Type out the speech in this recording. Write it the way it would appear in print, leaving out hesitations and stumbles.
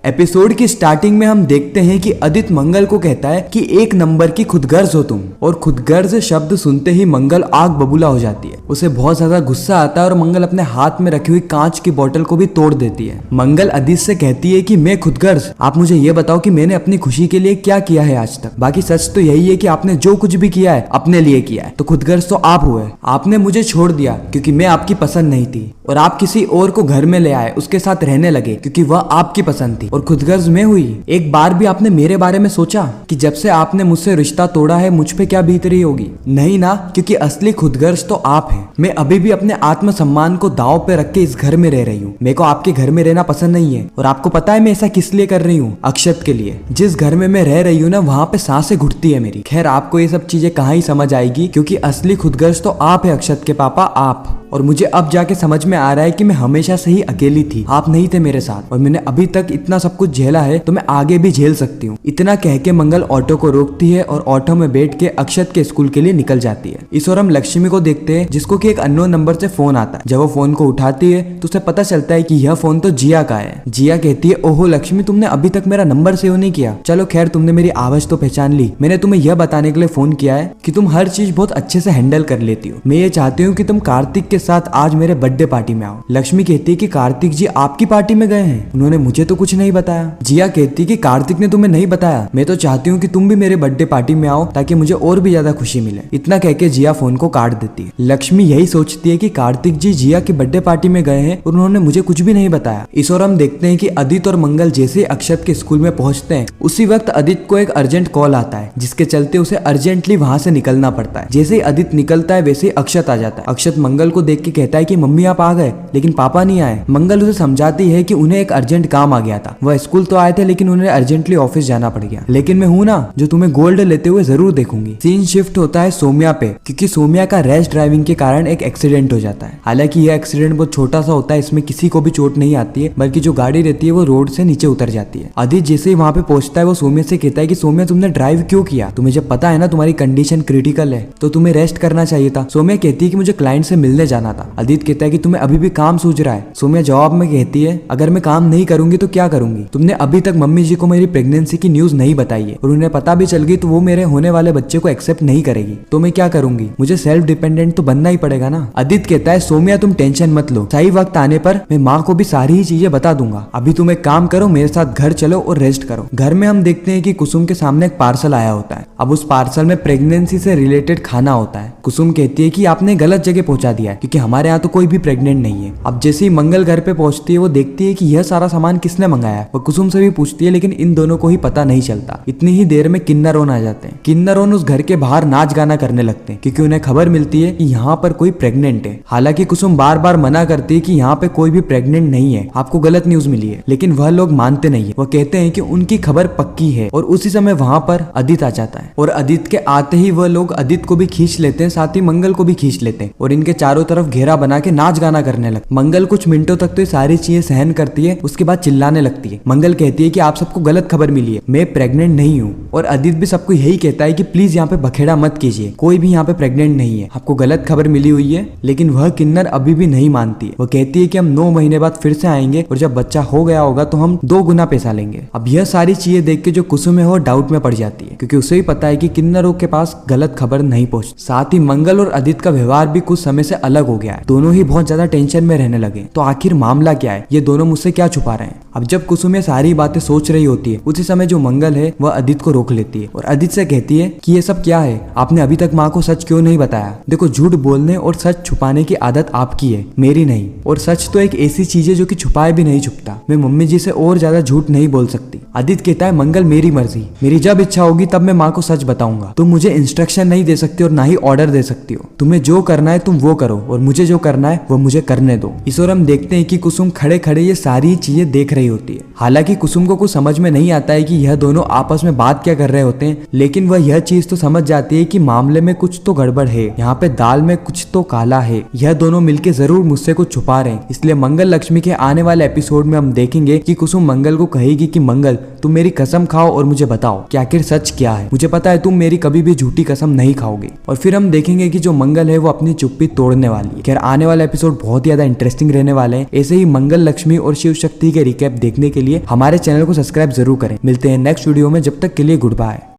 Episode की starting में हम देखते हैं कि आदित्य मंगल को कहता है कि 1 नंबर की खुदगर्ज हो तुम, और खुदगर्ज शब्द सुनते ही मंगल आग बबूला हो जाती है। उसे बहुत ज्यादा गुस्सा आता है और मंगल अपने हाथ में रखी हुई कांच की बोतल को भी तोड़ देती है। मंगल आदित्य से कहती है कि मैं खुदगर्ज, आप मुझे ये बताओ कि मैंने अपनी खुशी के लिए क्या किया है आज तक। बाकी सच तो यही है कि आपने जो कुछ भी किया है अपने लिए किया है, तो खुदगर्ज तो आप हुए। आपने मुझे छोड़ दिया क्योंकि मैं आपकी पसंद नहीं थी, और आप किसी और को घर में ले आए, उसके साथ रहने लगे क्योंकि वह आपकी पसंद थी, और खुदगर्ज मैं हुई। एक बार भी आपने मेरे बारे में सोचा कि जब से आपने मुझसे रिश्ता तोड़ा है मुझ पे क्या बीत रही होगी? नहीं ना, क्योंकि असली खुदगर्ज तो आप हैं। मैं अभी भी अपने आत्मसम्मान को दांव पे रख के इस घर में रह रही हूँ। मेरे को आपके घर में रहना पसंद नहीं है, और आपको पता है मैं ऐसा किस लिए कर रही हूँ? अक्षत के लिए। जिस घर में मैं रह रही हूँ ना, वहाँ पे सांसें घुटती है मेरी। खैर, आपको ये सब चीजें कहाँ ही समझ आएगी, क्योंकि असली खुदगर्ज तो आप है अक्षत के पापा, आप। और मुझे अब जाके समझ में आ रहा है कि मैं हमेशा से ही अकेली थी, आप नहीं थे मेरे साथ, और मैंने अभी तक इतना सब कुछ झेला है तो मैं आगे भी झेल सकती हूँ। इतना कह के मंगल ऑटो को रोकती है और ऑटो में बैठ के अक्षत के स्कूल के लिए निकल जाती है। इस और हम लक्ष्मी को देखते हैं, जिसको कि एक अननोन नंबर से फोन आता है। जब वो फोन को उठाती है तो उसे पता चलता है कि यह फोन तो जिया का है। जिया कहती है, ओहो लक्ष्मी, तुमने अभी तक मेरा नंबर सेव नहीं किया। चलो खैर, तुमने मेरी आवाज तो पहचान ली। मैंने तुम्हें यह बताने के लिए फोन किया है कि तुम हर चीज बहुत अच्छे से हैंडल कर लेती हो। मैं ये चाहती हूँ कि तुम कार्तिक के साथ आज मेरे बर्थडे पार्टी में आओ। लक्ष्मी कहती है कि कार्तिक जी आपकी पार्टी में गए हैं? उन्होंने मुझे तो कुछ नहीं बताया। जिया कहती है कि कार्तिक ने तुम्हें नहीं बताया, मैं तो चाहती हूँ कि तुम भी मेरे बर्थडे पार्टी में आओ ताकि मुझे और भी ज्यादा खुशी मिले। इतना कह के जिया फोन को काट देती है। लक्ष्मी यही सोचती है कि कार्तिक जी जिया की बर्थडे पार्टी में गए हैं और उन्होंने मुझे कुछ भी नहीं बताया। इस और हम देखते हैं कि आदित्य और मंगल जैसे अक्षत के स्कूल में पहुंचते हैं, उसी वक्त आदित्य को एक अर्जेंट कॉल आता है, जिसके चलते उसे अर्जेंटली वहां से निकलना पड़ता है। जैसे ही आदित्य निकलता है वैसे ही अक्षत आ जाता है। अक्षत मंगल को देख के कहता है कि मम्मी आप आ गए, लेकिन पापा नहीं आए। मंगल उसे समझाती है कि उन्हें एक अर्जेंट काम आ गया था। वह स्कूल तो आए थे लेकिन उन्हें अर्जेंटली ऑफिस जाना पड़ गया, लेकिन मैं हूं ना जो तुम्हें गोल्ड लेते हुए जरूर देखूंगी। सीन शिफ्ट होता है सोम्या पे, क्योंकि सोम्या का रैश ड्राइविंग के कारण एक एक्सीडेंट हो जाता है। हालांकि यह एक्सीडेंट बहुत छोटा सा होता है, इसमें किसी को भी चोट नहीं आती है, बल्कि जो गाड़ी रहती है वो रोड से नीचे उतर जाती है। आदित्य जैसे ही वहां पे पहुंचता है वो सोम्या से कहता है कि सोम्या तुमने ड्राइव क्यों किया? तुम्हें जब पता है ना तुम्हारी कंडीशन क्रिटिकल है तो तुम्हें रेस्ट करना चाहिए था। सोम्या कहती है कि मुझे क्लाइंट से मिलने जाना था। आदित्य कहता है कि तुम्हें अभी भी काम सूझ रहा है? सोम्या जवाब में कहती है, अगर मैं काम नहीं करूंगी तो क्या करूंगी? तुमने अभी तक मम्मी जी को मेरी प्रेगनेंसी की न्यूज नहीं बताई है, और उन्हें पता भी चल गई तो वो मेरे होने वाले बच्चे को एक्सेप्ट नहीं करेगी, तो मैं क्या करूंगी? मुझे सेल्फ डिपेंडेंट तो बनना ही पड़ेगा ना। आदित्य कहता है, सोम्या तुम टेंशन मत लो, सही वक्त आने पर मैं माँ को भी सारी ही चीजें बता दूंगा। अभी तुम एक काम करो, मेरे साथ घर चलो और रेस्ट करो। घर में हम देखते हैं कि कुसुम के सामने एक पार्सल आया होता है। अब उस पार्सल में प्रेगनेंसी से रिलेटेड खाना होता है। कुसुम कहती है कि आपने गलत जगह पहुंचा दिया है, क्योंकि हमारे यहाँ तो कोई भी प्रेग्नेंट नहीं है। अब जैसे ही मंगल घर पे पहुंचती है वो देखती है कि यह सारा सामान किसने मंगाया है। वो कुसुम से भी पूछती है, लेकिन इन दोनों को ही पता नहीं चलता। इतनी ही देर में किन्नरोन आ जाते हैं। किन्नरोन उस घर के बाहर नाच गाना करने लगते हैं, क्योंकि उन्हें खबर मिलती है कि यहाँ पर कोई प्रेग्नेंट है। हालांकि कुसुम बार बार मना करती है कि यहाँ पे कोई भी प्रेग्नेंट नहीं है, आपको गलत न्यूज मिली है, लेकिन वह लोग मानते नहीं है। वह कहते हैं कि उनकी खबर पक्की है, और उसी समय वहाँ पर आदित्य आ जाता है, और आदित्य के आते ही वह लोग आदित्य को भी खींच लेते हैं, साथ ही मंगल को भी खींच लेते हैं, और इनके चारों तरफ घेरा बना के नाच गाना करने लगते। मंगल कुछ मिनटों तक तो ये सारी चीजें सहन करती है, उसके बाद चिल्लाने लगती है। मंगल कहती है कि आप सबको गलत खबर मिली है, मैं प्रेग्नेंट नहीं हूँ। और आदित्य भी सबको यही कहता है कि प्लीज यहाँ पे बखेड़ा मत कीजिए, कोई भी यहाँ पे प्रेग्नेंट नहीं है, आपको गलत खबर मिली हुई है। लेकिन वह किन्नर अभी भी नहीं मानती है। वह कहती है कि हम 9 महीने बाद फिर से आएंगे, और जब बच्चा हो गया होगा तो हम 2 गुना पैसा लेंगे। अब यह सारी चीजें देख के जो कुसुम है वो डाउट में पड़ जाती है, क्योंकि उसे भी पता है कि किन्नरों के पास गलत खबर नहीं पहुंच। साथ ही मंगल और आदित्य का व्यवहार भी कुछ समय से अलग हो गया है। दोनों ही बहुत ज्यादा टेंशन में रहने लगे। तो आखिर मामला क्या है? ये दोनों मुझसे क्या छुपा रहे हैं? अब जब कुसुम ये सारी बातें सोच रही होती है, उसी समय जो मंगल है वह आदित्य को रोक लेती है, और आदित्य से कहती है कि ये सब क्या है? आपने अभी तक माँ को सच क्यों नहीं बताया? देखो, झूठ बोलने और सच छुपाने की आदत आपकी है, मेरी नहीं। और सच तो एक ऐसी चीज है जो कि छुपाए भी नहीं छुपता। मैं मम्मी जी से और ज्यादा झूठ नहीं बोल सकती। आदित्य कहता है, मंगल मेरी मर्जी, मेरी जब इच्छा होगी तब मैं माँ को सच बताऊंगा। तुम मुझे इंस्ट्रक्शन नहीं दे सकती और ना ही ऑर्डर दे सकती हो। तुम्हें जो करना है तुम वो करो, और मुझे जो करना है वो मुझे करने दो। इस और हम देखते हैं कि कुसुम खड़े खड़े ये सारी चीजें देख रही होती है। हालांकि कुसुम को कुछ समझ में नहीं आता है कि यह दोनों आपस में बात क्या कर रहे होते हैं, लेकिन वह यह चीज तो समझ जाती है कि मामले में कुछ तो गड़बड़ है, यहाँ पे दाल में कुछ तो काला है। यह दोनों मिलके जरूर मुझसे कुछ छुपा रहे हैं। इसलिए मंगल लक्ष्मी के आने वाले एपिसोड में हम देखेंगे कि कुसुम मंगल को कहेगी कि मंगल तुम मेरी कसम खाओ और मुझे बताओ कि आखिर सच क्या है। मुझे पता है तुम मेरी कभी भी झूठी कसम नहीं खाओगे। और फिर हम देखेंगे कि जो मंगल है वो अपनी चुप्पी तोड़ने वाली है। खैर, आने वाला एपिसोड बहुत ही ज्यादा इंटरेस्टिंग रहने वाले हैं। ऐसे ही मंगल लक्ष्मी और शिव शक्ति के रिकैप देखने के के लिए हमारे चैनल को सब्सक्राइब जरूर करें। मिलते हैं नेक्स्ट वीडियो में, जब तक के लिए गुड बाय।